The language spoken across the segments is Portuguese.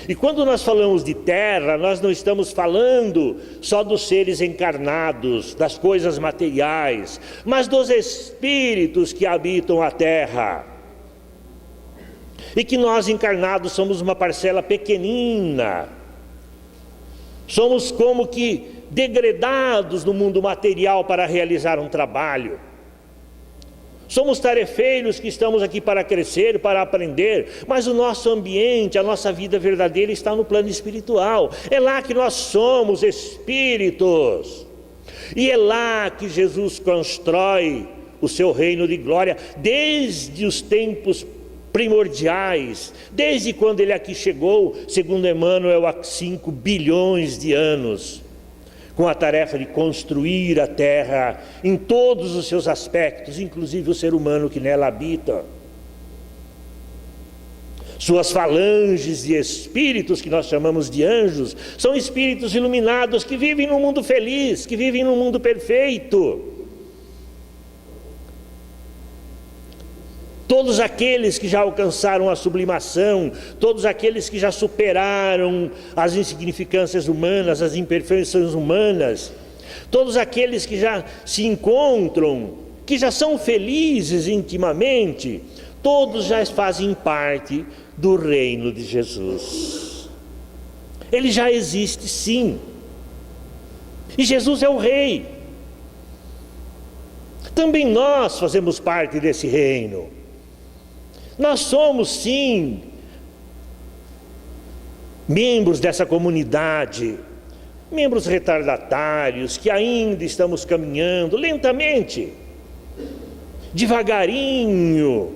E quando nós falamos de terra, nós não estamos falando só dos seres encarnados, das coisas materiais, mas dos espíritos que habitam a terra. E que nós encarnados somos uma parcela pequenina. Somos como que degredados no mundo material para realizar um trabalho. Somos tarefeiros que estamos aqui para crescer, para aprender, mas o nosso ambiente, a nossa vida verdadeira está no plano espiritual. É lá que nós somos espíritos. E é lá que Jesus constrói o seu reino de glória, desde os tempos primordiais, desde quando ele aqui chegou, segundo Emmanuel, há 5 bilhões de anos, com a tarefa de construir a terra em todos os seus aspectos, inclusive o ser humano que nela habita. Suas falanges de espíritos, que nós chamamos de anjos, são espíritos iluminados que vivem num mundo feliz, que vivem num mundo perfeito. Todos aqueles que já alcançaram a sublimação, todos aqueles que já superaram as insignificâncias humanas, as imperfeições humanas, todos aqueles que já se encontram, que já são felizes intimamente, todos já fazem parte do reino de Jesus. Ele já existe, sim. E Jesus é o Rei. Também nós fazemos parte desse reino. Nós somos, sim, membros dessa comunidade, membros retardatários que ainda estamos caminhando lentamente, devagarinho,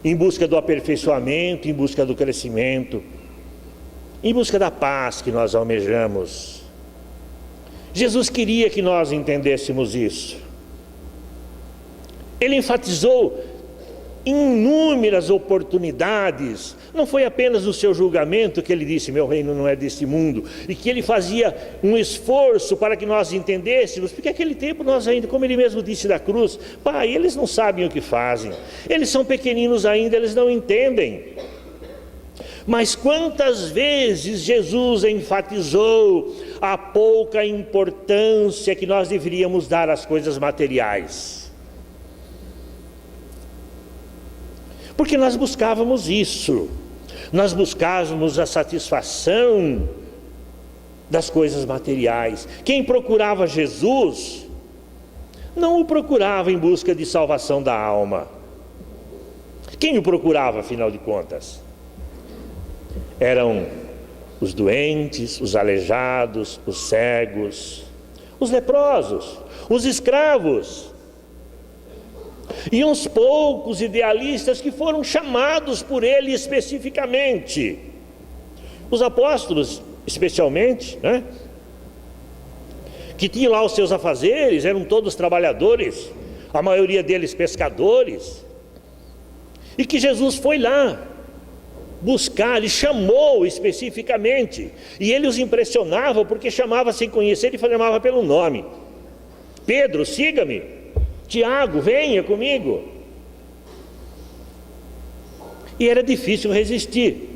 em busca do aperfeiçoamento, em busca do crescimento, em busca da paz que nós almejamos. Jesus queria que nós entendêssemos isso. Ele enfatizou inúmeras oportunidades, não foi apenas no seu julgamento que ele disse: meu reino não é deste mundo, e que ele fazia um esforço para que nós entendêssemos, porque naquele tempo nós ainda, como ele mesmo disse da cruz, Pai, eles não sabem o que fazem, eles são pequeninos ainda, eles não entendem. Mas quantas vezes Jesus enfatizou a pouca importância que nós deveríamos dar às coisas materiais. Porque nós buscávamos isso, nós buscávamos a satisfação das coisas materiais. Quem procurava Jesus, não o procurava em busca de salvação da alma. Quem o procurava, afinal de contas? Eram os doentes, os aleijados, os cegos, os leprosos, os escravos. E uns poucos idealistas que foram chamados por ele especificamente. Os apóstolos, especialmente, né? Que tinham lá os seus afazeres, eram todos trabalhadores, a maioria deles pescadores. E que Jesus foi lá buscar, ele chamou especificamente. E ele os impressionava porque chamava sem conhecer e chamava pelo nome. Pedro, siga-me. Tiago, venha comigo. E era difícil resistir.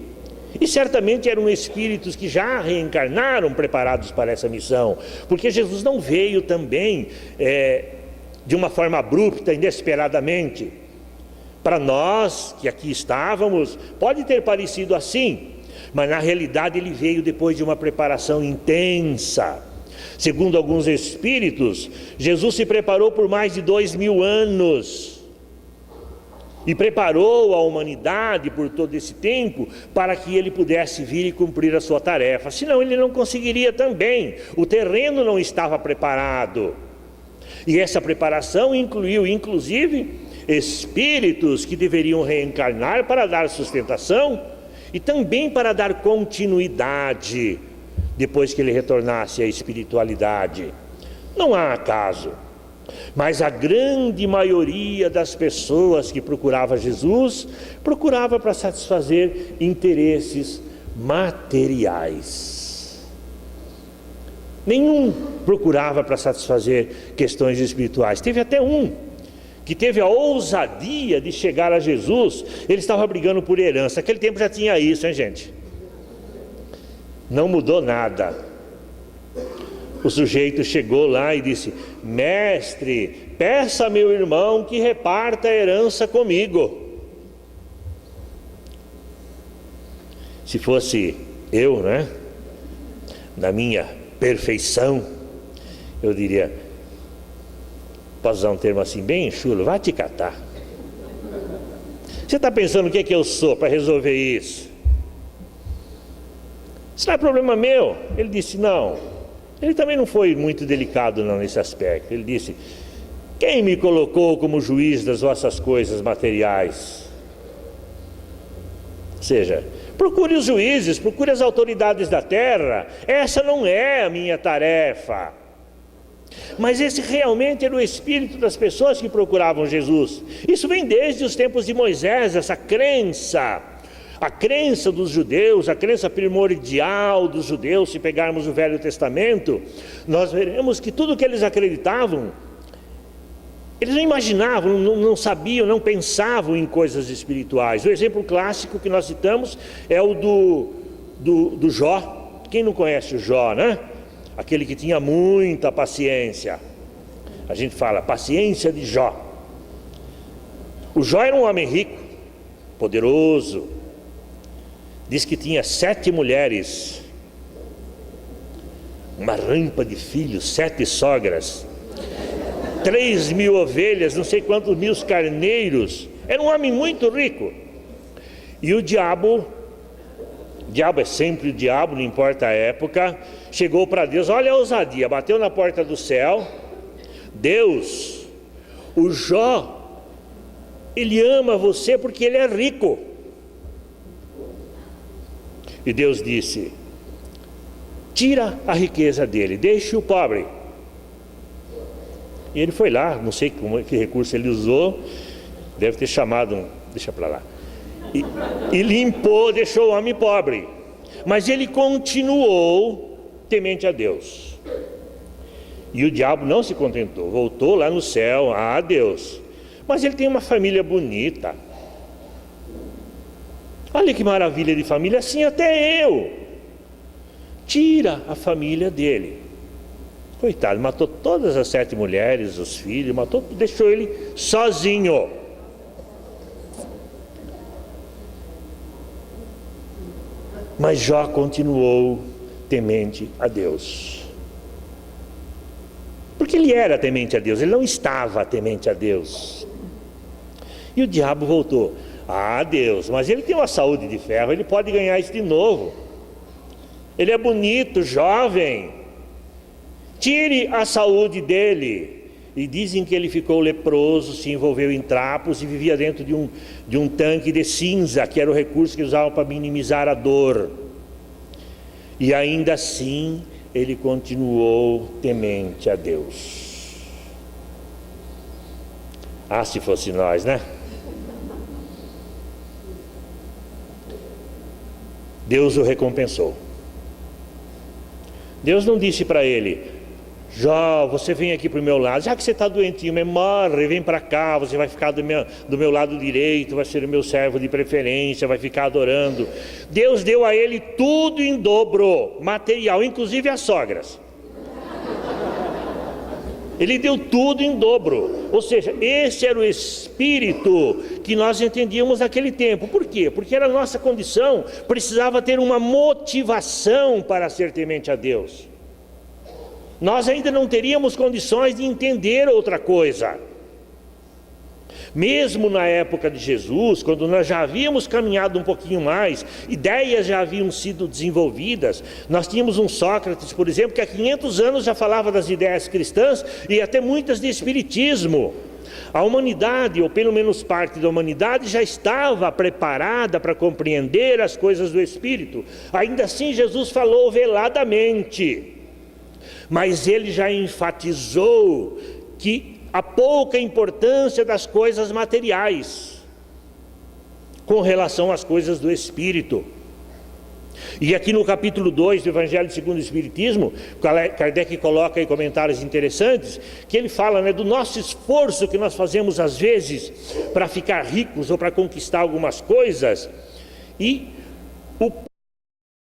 E certamente eram espíritos que já reencarnaram preparados para essa missão, porque Jesus não veio também de uma forma abrupta, inesperadamente. Para nós que aqui estávamos, pode ter parecido assim, mas na realidade ele veio depois de uma preparação intensa. Segundo alguns espíritos, Jesus se preparou por mais de 2000 anos e preparou a humanidade por todo esse tempo para que ele pudesse vir e cumprir a sua tarefa. Senão ele não conseguiria também, o terreno não estava preparado. E essa preparação incluiu, inclusive, espíritos que deveriam reencarnar para dar sustentação e também para dar continuidade depois que ele retornasse à espiritualidade. Não há acaso, mas a grande maioria das pessoas que procurava Jesus, procurava para satisfazer interesses materiais. Nenhum procurava para satisfazer questões espirituais. Teve até um que teve a ousadia de chegar a Jesus. Ele estava brigando por herança. Naquele tempo já tinha isso, hein, gente? Não mudou nada. O sujeito chegou lá e disse: mestre, peça a meu irmão que reparta a herança comigo. Se fosse eu, né, na minha perfeição, eu diria, posso usar um termo assim bem chulo, vai te catar. Você está pensando o que é que eu sou para resolver isso? Isso não é problema meu. Ele disse: não. Ele também não foi muito delicado não nesse aspecto. Ele disse: quem me colocou como juiz das vossas coisas materiais? Ou seja, procure os juízes, procure as autoridades da terra. Essa não é a minha tarefa. Mas esse realmente era o espírito das pessoas que procuravam Jesus. Isso vem desde os tempos de Moisés, essa crença. A crença dos judeus, a crença primordial dos judeus, se pegarmos o Velho Testamento, nós veremos que tudo que eles acreditavam, eles não imaginavam, não sabiam, não pensavam em coisas espirituais. O exemplo clássico que nós citamos é o do Jó. Quem não conhece o Jó, né? Aquele que tinha muita paciência. A gente fala, paciência de Jó. O Jó era um homem rico, poderoso. Diz que tinha 7 mulheres, uma rampa de filhos, 7 sogras, 3.000 ovelhas, não sei quantos mil carneiros. Era um homem muito rico. E o diabo é sempre o diabo, não importa a época, chegou para Deus, olha a ousadia, bateu na porta do céu. Deus, o Jó, ele ama você porque ele é rico. E Deus disse: tira a riqueza dele, deixe-o pobre. E ele foi lá, não sei que recurso ele usou, deve ter chamado, deixa para lá, e limpou, deixou o homem pobre. Mas ele continuou temente a Deus. E o diabo não se contentou, voltou lá no céu, a Deus. Mas ele tem uma família bonita. Olha que maravilha de família, assim até eu. Tira a família dele. Coitado, matou todas as 7 mulheres, os filhos, matou, deixou ele sozinho. Mas Jó continuou temente a Deus. Porque ele era temente a Deus, ele não estava temente a Deus. E o diabo voltou: ah, Deus, mas ele tem uma saúde de ferro, ele pode ganhar isso de novo. Ele é bonito, jovem. Tire a saúde dele. E dizem que ele ficou leproso, se envolveu em trapos e vivia dentro de um tanque de cinza, que era o recurso que usavam para minimizar a dor. E ainda assim, ele continuou temente a Deus. Ah, se fosse nós, né? Deus o recompensou. Deus não disse para ele: Jó, você vem aqui para o meu lado, já que você está doentinho, mas morre, vem para cá, você vai ficar do meu lado direito, vai ser o meu servo de preferência, vai ficar adorando. Deus deu a ele tudo em dobro, material, inclusive as sogras. Ele deu tudo em dobro. Ou seja, esse era o espírito que nós entendíamos naquele tempo. Por quê? Porque era a nossa condição, precisava ter uma motivação para ser temente a Deus. Nós ainda não teríamos condições de entender outra coisa. Mesmo na época de Jesus, quando nós já havíamos caminhado um pouquinho mais, ideias já haviam sido desenvolvidas. Nós tínhamos um Sócrates, por exemplo, que há 500 anos já falava das ideias cristãs e até muitas de espiritismo. A humanidade, ou pelo menos parte da humanidade, já estava preparada para compreender as coisas do Espírito. Ainda assim, Jesus falou veladamente. Mas ele já enfatizou que a pouca importância das coisas materiais com relação às coisas do Espírito. E aqui no capítulo 2 do Evangelho segundo o Espiritismo, Kardec coloca aí comentários interessantes, que ele fala, do nosso esforço que nós fazemos às vezes para ficar ricos ou para conquistar algumas coisas, e o